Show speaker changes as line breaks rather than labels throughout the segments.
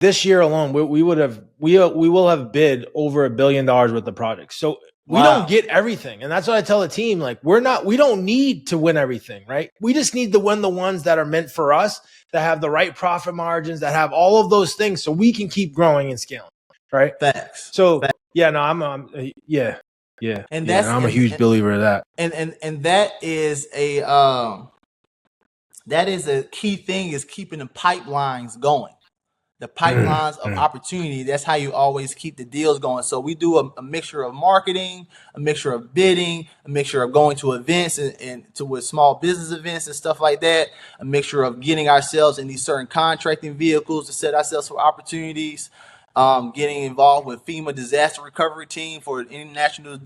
this year alone, we will have bid over $1 billion worth of projects. So we don't get everything. And that's what I tell the team. Like, we don't need to win everything, right? We just need to win the ones that are meant for us, that have the right profit margins, that have all of those things so we can keep growing and scaling, right?
Facts.
So,
Facts.
yeah, no, I'm
And
I'm a huge believer of that.
And that is a key thing, is keeping the pipelines going. The pipelines of opportunity, that's how you always keep the deals going. So we do a mixture of marketing, a mixture of bidding, a mixture of going to events and with small business events and stuff like that, a mixture of getting ourselves in these certain contracting vehicles to set ourselves for opportunities, getting involved with FEMA disaster recovery team for international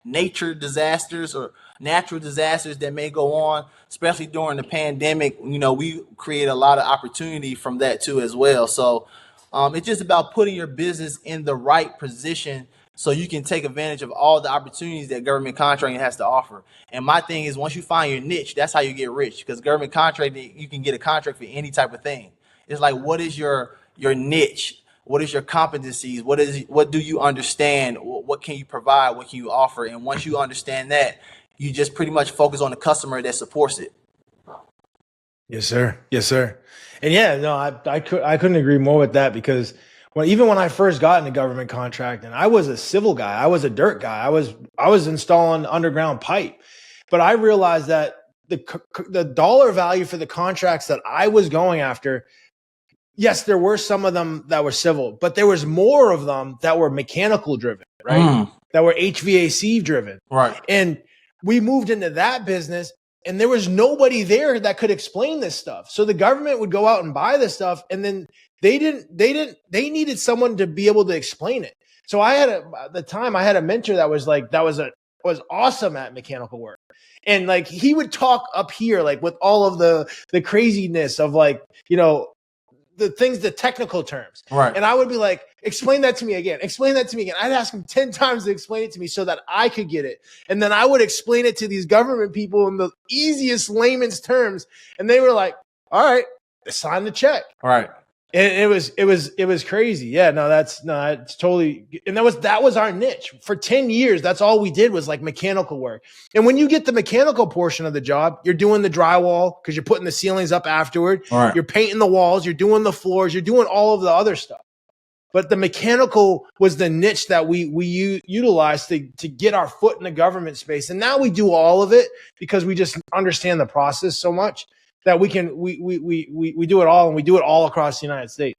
nature disasters or natural disasters that may go on, especially during the pandemic. We create a lot of opportunity from that too as well. So it's just about putting your business in the right position so you can take advantage of all the opportunities that government contracting has to offer. And my thing is, once you find your niche, that's how you get rich, because government contracting, you can get a contract for any type of thing. It's like, what is your niche? What is your competencies? What do you understand? What can you provide? What can you offer? And once you understand that, you just pretty much focus on the customer that supports it.
Yes, sir. Yes, sir. And yeah, no, I couldn't agree more with that, because even when I first got into government contracting, I was a civil guy. I was a dirt guy. I was installing underground pipe, but I realized that the dollar value for the contracts that I was going after, yes, there were some of them that were civil, but there was more of them that were mechanical driven, right? That were HVAC driven.
Right.
And we moved into that business, and there was nobody there that could explain this stuff. So the government would go out and buy this stuff, and then they needed someone to be able to explain it. So at the time I had a mentor that was awesome at mechanical work. And like, he would talk up here, like, with all of the craziness of, like, the things, the technical terms.
Right.
And I would be like, explain that to me again. Explain that to me again. I'd ask him 10 times to explain it to me so that I could get it. And then I would explain it to these government people in the easiest layman's terms. And they were like, all right, sign the check.
All right.
And it was crazy. Yeah, it's totally. And that was our niche for 10 years. That's all we did was like mechanical work. And when you get the mechanical portion of the job, you're doing the drywall because you're putting the ceilings up afterward.
Right.
You're painting the walls. You're doing the floors. You're doing all of the other stuff. But the mechanical was the niche that we utilized to get our foot in the government space. And now we do all of it because we just understand the process so much that we do it all, and we do it all across the United States.